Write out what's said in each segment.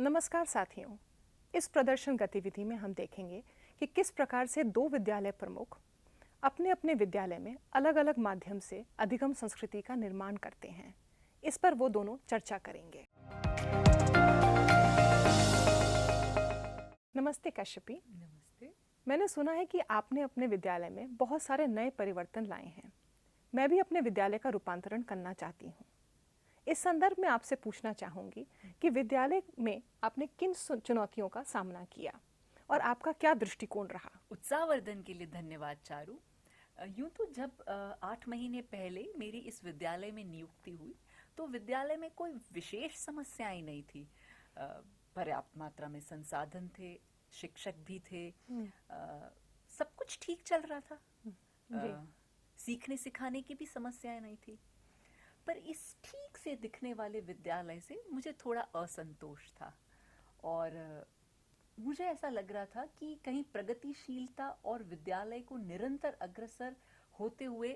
नमस्कार साथियों। इस प्रदर्शन गतिविधि में हम देखेंगे कि किस प्रकार से दो विद्यालय प्रमुख अपने अपने विद्यालय में अलग अलग माध्यम से अधिगम संस्कृति का निर्माण करते हैं। इस पर वो दोनों चर्चा करेंगे। नमस्ते कश्यपी। नमस्ते। मैंने सुना है कि आपने अपने विद्यालय में बहुत सारे नए परिवर्तन लाए हैं। मैं भी अपने विद्यालय का रूपांतरण करना चाहती हूँ। इस संदर्भ में आपसे पूछना चाहूंगी कि विद्यालय में आपने किन चुनौतियों का सामना किया और आपका क्या दृष्टिकोण रहा? उत्साहवर्धन के लिए धन्यवाद चारू। यूं तो जब 8 महीने पहले मेरी इस विद्यालय में नियुक्ति हुई तो विद्यालय में कोई विशेष समस्याएं नहीं थी। पर्याप्त मात्रा में संसाधन थे, शिक्षक भी थे, सब कुछ ठीक चल रहा था। सीखने सिखाने की भी समस्याएं नहीं थी। पर इस ठीक से दिखने वाले विद्यालय से मुझे थोड़ा असंतोष था और मुझे ऐसा लग रहा था कि कहीं प्रगतिशीलता और विद्यालय को निरंतर अग्रसर होते हुए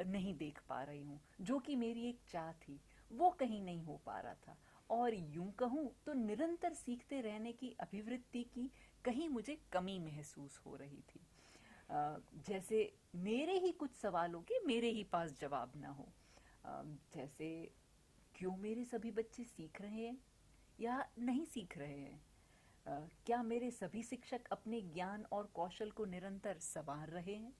नहीं देख पा रही हूँ। जो कि मेरी एक चाह थी वो कहीं नहीं हो पा रहा था और यूं कहूँ तो निरंतर सीखते रहने की अभिवृत्ति की कहीं मुझे कमी महसूस हो रही थी। जैसे मेरे ही कुछ सवालों के मेरे ही पास जवाब ना हो। जैसे क्यों मेरे सभी बच्चे सीख रहे हैं या नहीं सीख रहे हैं? क्या मेरे सभी शिक्षक अपने ज्ञान और कौशल को निरंतर संवार रहे हैं?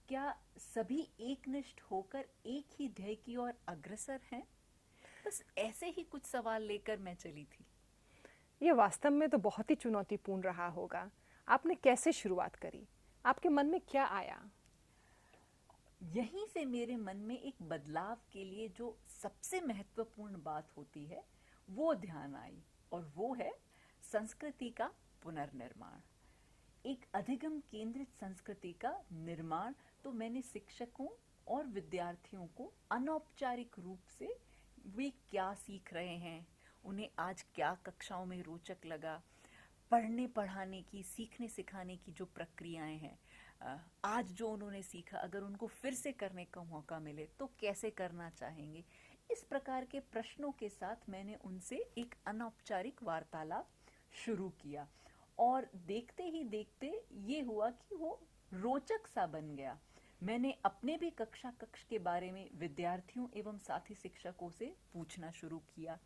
क्या सभी एकनिष्ठ होकर एक ही ध्येय की ओर अग्रसर हैं? बस ऐसे ही कुछ सवाल लेकर मैं चली थी। ये वास्तव में तो बहुत ही चुनौतीपूर्ण रहा होगा। आपने कैसे शुरुआत करी? आपके मन में क्या आया? यहीं से मेरे मन में एक बदलाव के लिए जो सबसे महत्वपूर्ण बात होती है वो ध्यान आई और वो है संस्कृति का पुनर्निर्माण। एक अधिगम केंद्रित संस्कृति का निर्माण। तो मैंने शिक्षकों और विद्यार्थियों को अनौपचारिक रूप से वे क्या सीख रहे हैं, उन्हें आज क्या कक्षाओं में रोचक लगा, पढ़ने पढ़ाने की, सीखने सिखाने की जो प्रक्रियाएं हैं, आज जो उन्होंने सीखा अगर उनको फिर से करने का मौका मिले तो कैसे करना चाहेंगे। इस प्रकार के प्रश्नों के साथ मैंने उनसे एक अनौपचारिक वार्तालाप शुरू किया और देखते ही देखते ये हुआ कि वो रोचक सा बन गया। मैंने अपने भी कक्षा कक्ष के बारे में विद्यार्थियों एवं साथी शिक्षकों से पूछना शुरू किया,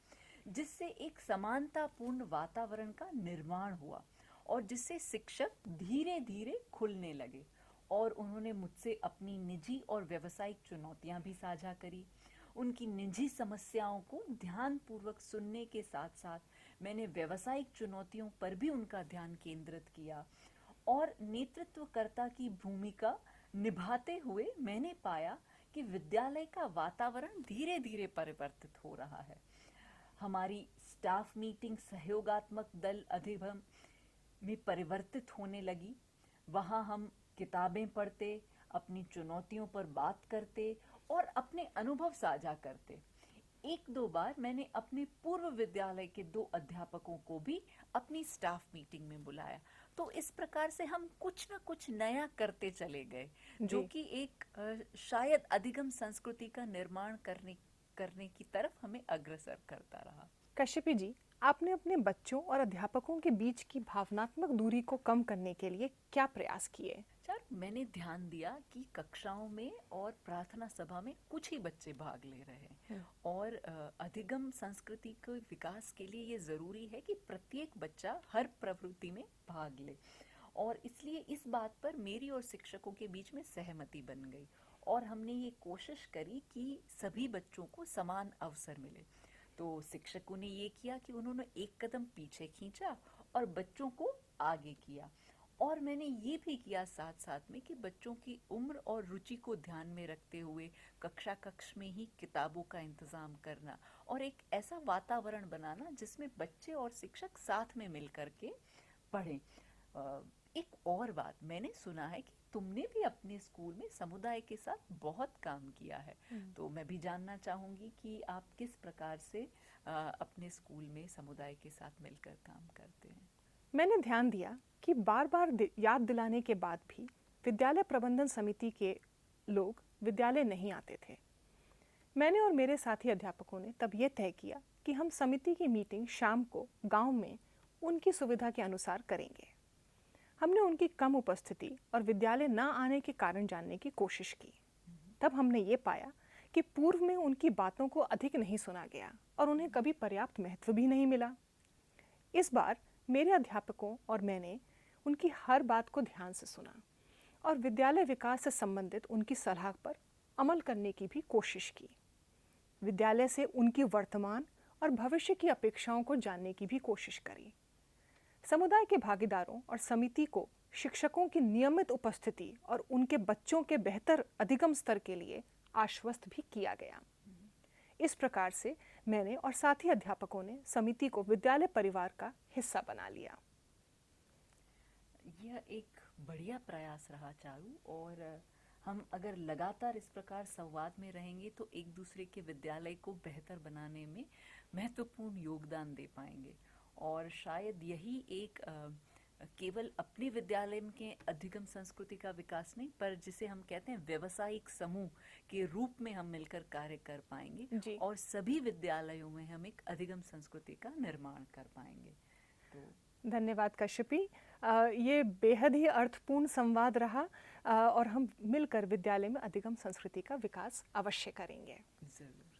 जिससे एक समानतापूर्ण वातावरण का निर्माण हुआ और जिससे शिक्षक धीरे धीरे खुलने लगे और उन्होंने मुझसे अपनी निजी और व्यावसायिक चुनौतियां भी साझा करी। उनकी निजी समस्याओं को ध्यानपूर्वक सुनने के साथ साथ मैंने व्यावसायिक चुनौतियों पर भी उनका ध्यान केंद्रित किया और नेतृत्वकर्ता की भूमिका निभाते हुए मैंने पाया कि विद्यालय का वातावरण धीरे धीरे परिवर्तित हो रहा है। हमारी स्टाफ मीटिंग सहयोगात्मक दल अधिगम में परिवर्तित होने लगी। वहाँ हम किताबें पढ़ते, अपनी चुनौतियों पर बात करते और अपने अनुभव साझा करते। एक दो बार मैंने अपने पूर्व विद्यालय के 2 अध्यापकों को भी अपनी स्टाफ मीटिंग में बुलाया। तो इस प्रकार से हम कुछ न कुछ नया करते चले गए, जो कि एक शायद अधिगम संस्कृति का निर्माण करने की तरफ हमें अग्रसर करता रहा। कश्यपी जी, आपने अपने बच्चों और अध्यापकों के बीच की भावनात्मक दूरी को कम करने के लिए क्या प्रयास किए? मैंने ध्यान दिया कि कक्षाओं में और प्रार्थना सभा में कुछ ही बच्चे भाग ले रहे हैं और अधिगम संस्कृति के विकास के लिए ये ज़रूरी है कि प्रत्येक बच्चा हर प्रवृत्ति में भाग ले और इसलिए इस बात पर मेरी और शिक्षकों के बीच में सहमति बन गई और हमने ये कोशिश करी कि सभी बच्चों को समान अवसर मिले। तो शिक्षकों ने ये किया कि उन्होंने एक कदम पीछे खींचा और बच्चों को आगे किया और मैंने ये भी किया साथ साथ में कि बच्चों की उम्र और रुचि को ध्यान में रखते हुए कक्षा कक्ष में ही किताबों का इंतज़ाम करना और एक ऐसा वातावरण बनाना जिसमें बच्चे और शिक्षक साथ में मिल कर के पढ़ें। एक और बात मैंने सुना है कि तुमने भी अपने स्कूल में समुदाय के साथ बहुत काम किया है, तो मैं भी जानना चाहूँगी कि आप किस प्रकार से अपने स्कूल में समुदाय के साथ मिलकर काम करते हैं। मैंने ध्यान दिया कि बार बार याद दिलाने के बाद भी विद्यालय प्रबंधन समिति के लोग विद्यालय नहीं आते थे। मैंने और मेरे साथी अध्यापकों ने तब ये तय किया कि हम समिति की मीटिंग शाम को गांव में उनकी सुविधा के अनुसार करेंगे। हमने उनकी कम उपस्थिति और विद्यालय न आने के कारण जानने की कोशिश की। तब हमने ये पाया कि पूर्व में उनकी बातों को अधिक नहीं सुना गया और उन्हें कभी पर्याप्त महत्व भी नहीं मिला। इस बार मेरे अध्यापकों और मैंने उनकी हर बात को ध्यान से सुना और विद्यालय विकास से संबंधित उनकी सलाह पर अमल करने की भी कोशिश की। विद्यालय से उनकी वर्तमान और भविष्य की अपेक्षाओं को जानने की भी कोशिश करी। समुदाय के भागीदारों और समिति को शिक्षकों की नियमित उपस्थिति और उनके बच्चों के बेहतर अधिगम स्तर के लिए आश्वस्त भी किया गया। इस प्रकार से मैंने और साथी अध्यापकों ने समिति को विद्यालय परिवार का हिस्सा बना लिया। यह एक बढ़िया प्रयास रहा चारू, और हम अगर लगातार इस प्रकार संवाद में रहेंगे तो एक दूसरे के विद्यालय को बेहतर बनाने में महत्वपूर्ण योगदान दे पाएंगे। और शायद यही एक केवल अपने विद्यालय के अधिगम संस्कृति का विकास नहीं, पर जिसे हम कहते हैं व्यवसायिक समूह के रूप में हम मिलकर कार्य कर पाएंगे और सभी विद्यालयों में हम एक अधिगम संस्कृति का निर्माण कर पाएंगे। तो धन्यवाद कश्यपी। ये बेहद ही अर्थपूर्ण संवाद रहा और हम मिलकर विद्यालय में अधिगम संस्कृति का विकास अवश्य करेंगे। जरूर।